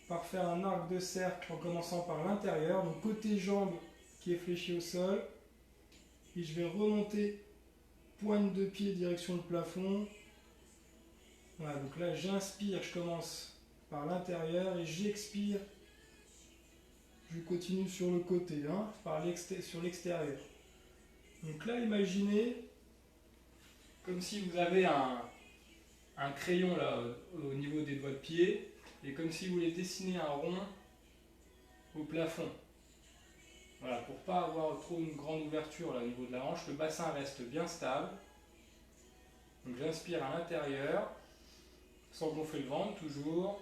par faire un arc de cercle en commençant par l'intérieur. Donc côté jambe qui est fléchi au sol. Et je vais remonter pointe de pied, direction le plafond. Voilà, donc là, j'inspire, je commence par l'intérieur et j'expire. Je continue sur le côté, hein, sur l'extérieur. Donc là, imaginez comme si vous avez un crayon là au niveau des doigts de pied et comme si vous voulez dessiner un rond au plafond. Voilà, pour ne pas avoir trop une grande ouverture là, au niveau de la hanche, le bassin reste bien stable. Donc j'inspire à l'intérieur, sans gonfler le ventre toujours.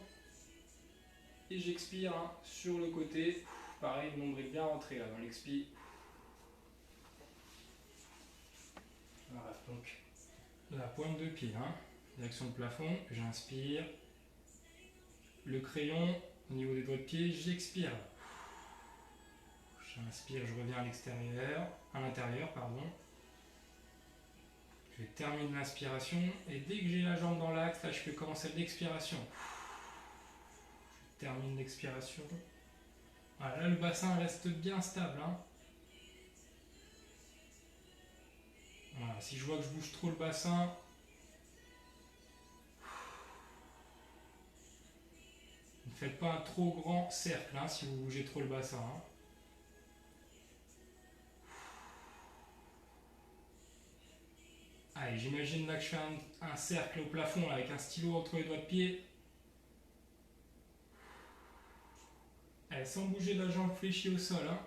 Et j'expire hein, sur le côté. Pareil, le nombril bien rentré là dans l'expire. Voilà, donc la pointe de pied, hein, direction le plafond, j'inspire. Le crayon au niveau des doigts de pied, j'expire. J'inspire, je reviens à l'intérieur, pardon. Je termine l'inspiration et dès que j'ai la jambe dans l'axe, là je peux commencer l'expiration. Je termine l'expiration. Voilà, là le bassin reste bien stable. Hein. Voilà, si je vois que je bouge trop le bassin, ne faites pas un trop grand cercle hein, si vous bougez trop le bassin. Hein. Allez, j'imagine là que je fais un cercle au plafond là, avec un stylo entre les doigts de pied. Allez, sans bouger la jambe fléchie au sol. Hein.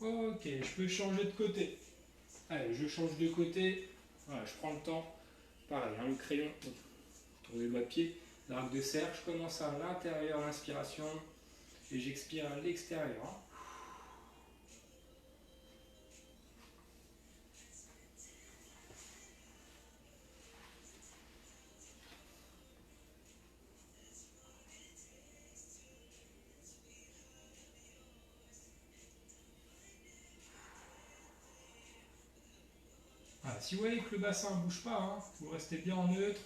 Ok, je peux changer de côté. Allez, je change de côté. Voilà, je prends le temps. Pareil, hein, le crayon autour des doigts de pied. L'arc de cercle, je commence à l'intérieur, l'inspiration. Et j'expire à l'extérieur. Hein. Voilà, si vous voyez que le bassin ne bouge pas, hein, vous restez bien en neutre.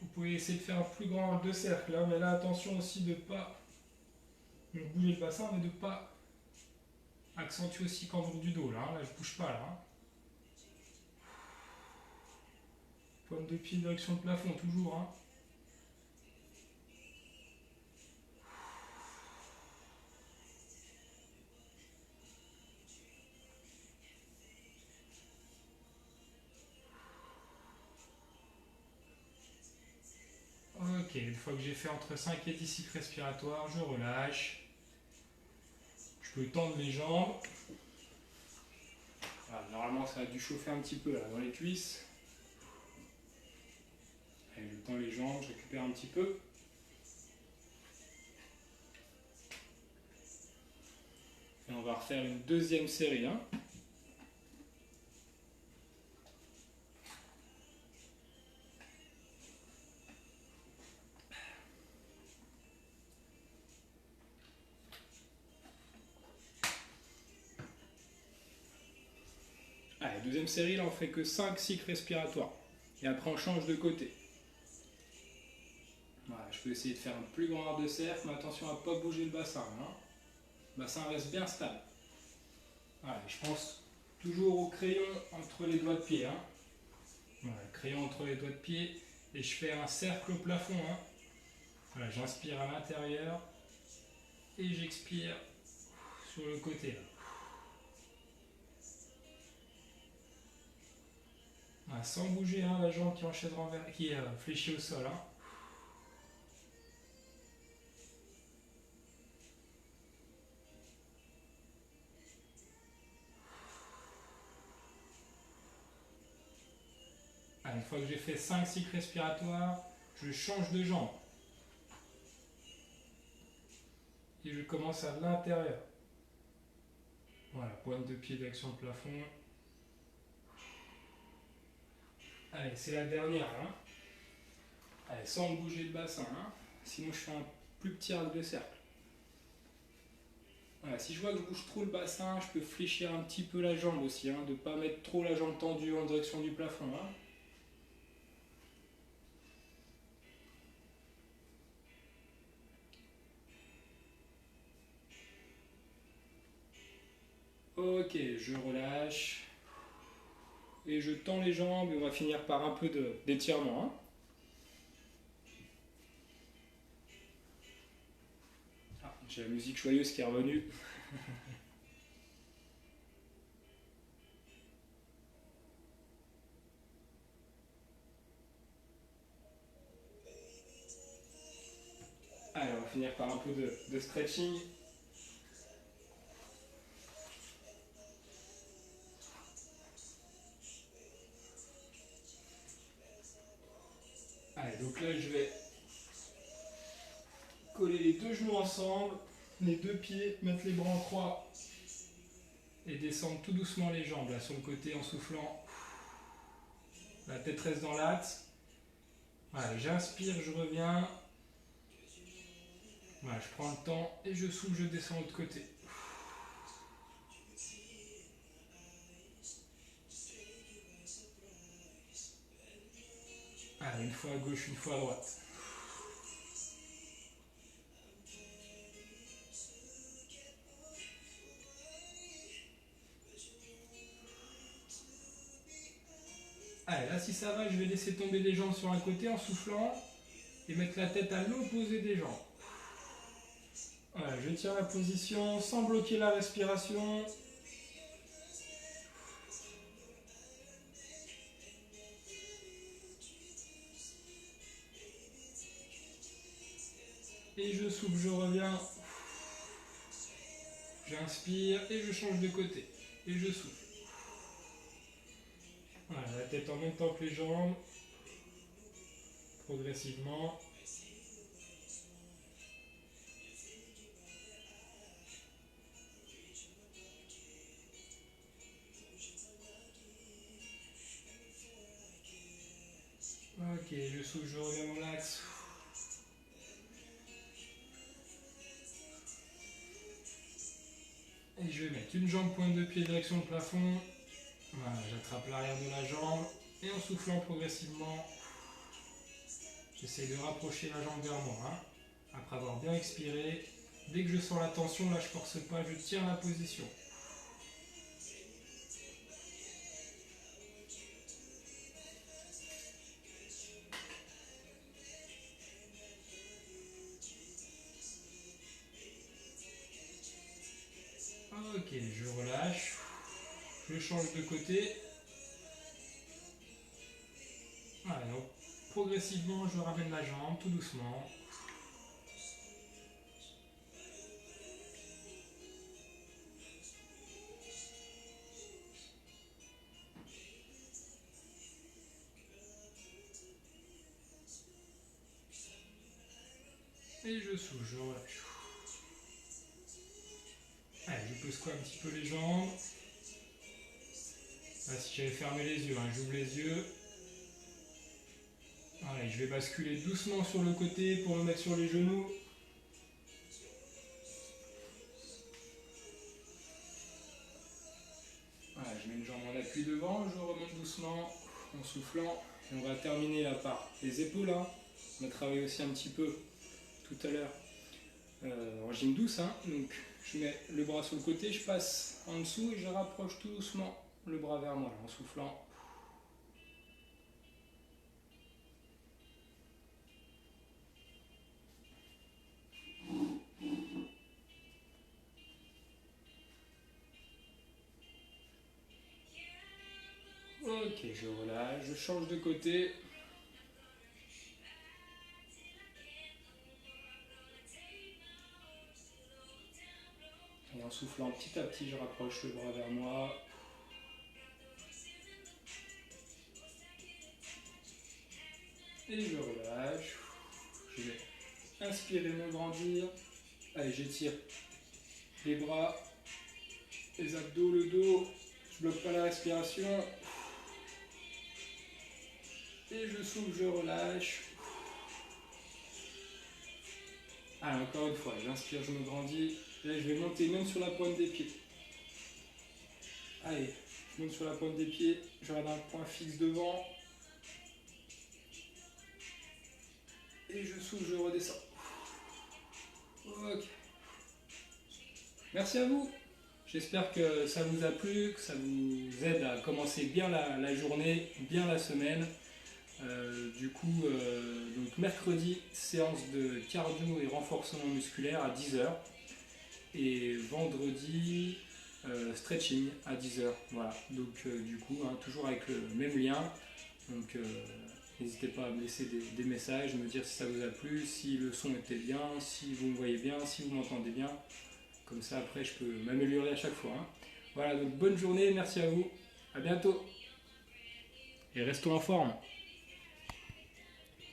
Vous pouvez essayer de faire un plus grand arc de cercle, hein, mais là attention aussi de ne pas bouger le bassin, mais de ne pas accentuer aussi cambre du dos. Là, là je ne bouge pas. Là, hein. Pointe de pied direction de plafond, toujours. Hein. Ok, une fois que j'ai fait entre 5 et 10 cycles respiratoires, je relâche. Je peux tendre les jambes. Voilà, normalement, ça a dû chauffer un petit peu là, dans les cuisses. Allez, je tends les jambes, je récupère un petit peu. Et on va refaire une deuxième série. Hein. Allez, deuxième série, là on fait que 5 cycles respiratoires. Et après on change de côté. Voilà, je peux essayer de faire un plus grand arc de cercle, mais attention à ne pas bouger le bassin. Hein. Le bassin reste bien stable. Voilà, je pense toujours au crayon entre les doigts de pied. Hein. Voilà, crayon entre les doigts de pied. Et je fais un cercle au plafond. Hein. Voilà, j'inspire à l'intérieur. Et j'expire sur le côté. Là. Voilà, sans bouger hein, la jambe qui est en chaise renversée, qui est fléchie au sol. Hein. Une fois que j'ai fait 5 cycles respiratoires, je change de jambe. Et je commence à l'intérieur. Voilà, pointe de pied d'action de plafond. Allez, c'est la dernière. Hein. Allez, sans bouger le bassin. Hein. Sinon, je fais un plus petit arc de cercle. Voilà, si je vois que je bouge trop le bassin, je peux fléchir un petit peu la jambe aussi. Hein, de ne pas mettre trop la jambe tendue en direction du plafond. Hein. Ok, je relâche. Et je tends les jambes et on va finir par un peu d'étirement. Hein. Ah, j'ai la musique joyeuse qui est revenue. Allez, on va finir par un peu de stretching. Allez, donc là je vais coller les deux genoux ensemble, les deux pieds, mettre les bras en croix et descendre tout doucement les jambes là sur le côté en soufflant. La tête reste dans l'axe. Voilà, j'inspire, je reviens. Voilà, je prends le temps et je souffle, je descends de l'autre côté. Allez, une fois à gauche, une fois à droite. Allez, là si ça va, je vais laisser tomber les jambes sur un côté en soufflant et mettre la tête à l'opposé des jambes. Voilà, je tiens la position sans bloquer la respiration. Et je souffle, je reviens. J'inspire et je change de côté. Et je souffle. Voilà, la tête en même temps que les jambes. Progressivement. Ok, je souffle, je reviens dans l'axe. Et je vais mettre une jambe pointe de pied direction le plafond. Voilà, j'attrape l'arrière de la jambe. Et en soufflant progressivement, j'essaie de rapprocher la jambe vers moi. Hein. Après avoir bien expiré, dès que je sens la tension, là je force pas, je tiens la position. Ok, je relâche. Je change de côté. Voilà, donc progressivement, je ramène la jambe tout doucement. Et je souffle, je relâche. Allez, je pose quoi un petit peu les jambes. Là, si j'avais fermé les yeux, hein, j'ouvre les yeux. Allez, je vais basculer doucement sur le côté pour me mettre sur les genoux. Voilà, je mets une jambe en appui devant, je remonte doucement en soufflant. Et on va terminer là par les épaules. Hein. On a travaillé aussi un petit peu tout à l'heure en régime douce. Hein. Donc je mets le bras sur le côté, je passe en dessous et je rapproche tout doucement le bras vers moi là, en soufflant. Ok, je relâche, je change de côté. Et en soufflant petit à petit, je rapproche le bras vers moi. Et je relâche. Je vais inspirer, me grandir. Allez, j'étire les bras, les abdos, le dos. Je bloque pas la respiration. Et je souffle, je relâche. Allez, encore une fois, j'inspire, je me grandis. Là, je vais monter même sur la pointe des pieds. Allez, je monte sur la pointe des pieds. Je regarde un point fixe devant. Et je souffle, je redescends. Ok. Merci à vous. J'espère que ça vous a plu, que ça vous aide à commencer bien la journée, bien la semaine. Donc mercredi, séance de cardio et renforcement musculaire à 10 heures. Et vendredi, stretching à 10 heures. Voilà. Donc hein, toujours avec le même lien. Donc n'hésitez pas à me laisser des messages, me dire si ça vous a plu, si le son était bien, si vous me voyez bien, si vous m'entendez bien. Comme ça après je peux m'améliorer à chaque fois. Hein. Voilà, donc bonne journée, merci à vous, à bientôt. Et restons en forme.